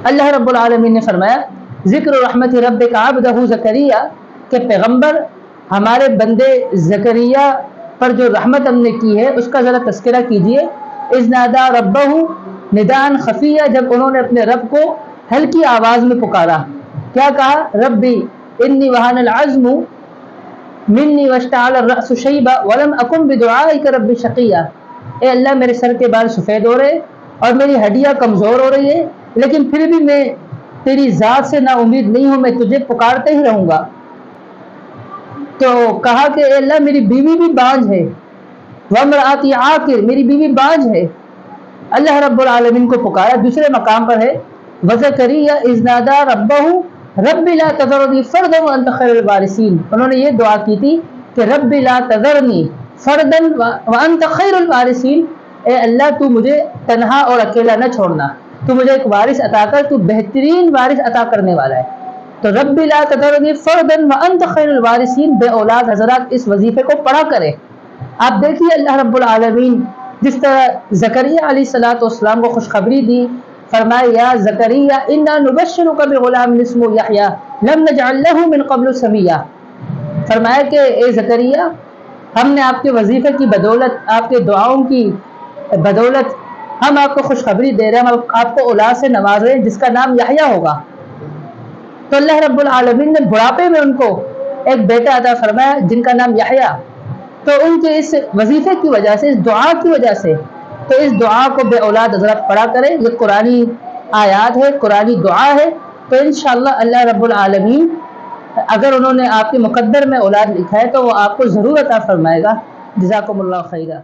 اللہ رب العالمین نے فرمایا ذکر رحمت ربک عبدہ زکریا کہ پیغمبر ہمارے بندے زکریا پر جو رحمت ہم نے کی ہے اس کا ذرا تذکرہ کیجئے۔ اذ نادا ربہ ندان خفیہ، جب انہوں نے اپنے رب کو ہلکی آواز میں پکارا، کیا کہا؟ ربی انی وہن العظم منی واشتعل الرأس شیبا ولم اکن بدعائک رب شقیہ، اے اللہ میرے سر کے بال سفید ہو رہے اور میری ہڈیاں کمزور ہو رہی ہے، لیکن پھر بھی میں تیری ذات سے نا امید نہیں ہوں، میں تجھے پکارتے ہی رہوں گا۔ تو کہا کہ اے اللہ میری بیوی بھی بانجھ ہے، وامرأتی عاقر، میری بیوی بانجھ ہے۔ اللہ رب العالمین کو پکارا۔ دوسرے مقام پر ہے وزکریا اذ نادا ربہ رب لا تذرنی فردا وانت خیر الوارثین، انہوں نے یہ دعا کی تھی کہ رب لا تذرنی فردا وانت خیر الوارثین، اے اللہ تو مجھے تنہا اور اکیلا نہ چھوڑنا، تو مجھے ایک وارث عطا کر، تو بہترین وارث عطا کرنے والا ہے۔ تو رب لا تذرنی فردا وانت خیر الوارثین، بے اولاد حضرات اس وظیفے کو پڑھا کرے۔ آپ دیکھیے اللہ رب العالمین جس طرح زکریا علیہ السلام کو خوشخبری دی، فرمایا یا زکریا انا نبشرک بغلام اسمہ یحییٰ لم نجعل لہ من قبل سمیہ، فرمایا کہ اے زکریا ہم نے آپ کے وظیفے کی بدولت، آپ کے دعاؤں کی بدولت ہم آپ کو خوشخبری دے رہے ہیں، ہم آپ کو اولاد سے نواز رہے ہیں جس کا نام یحییٰ ہوگا۔ تو اللہ رب العالمین نے بڑھاپے میں ان کو ایک بیٹا عطا فرمایا جن کا نام یحییٰ۔ تو ان کے اس وظیفے کی وجہ سے، اس دعا کی وجہ سے، تو اس دعا کو بے اولاد حضرات پڑھا کریں، یہ قرآنی آیات ہے، قرآنی دعا ہے، تو انشاءاللہ اللہ رب العالمین اگر انہوں نے آپ کے مقدر میں اولاد لکھا ہے تو وہ آپ کو ضرور عطا فرمائے گا۔ جزاکم اللہ خیرہ۔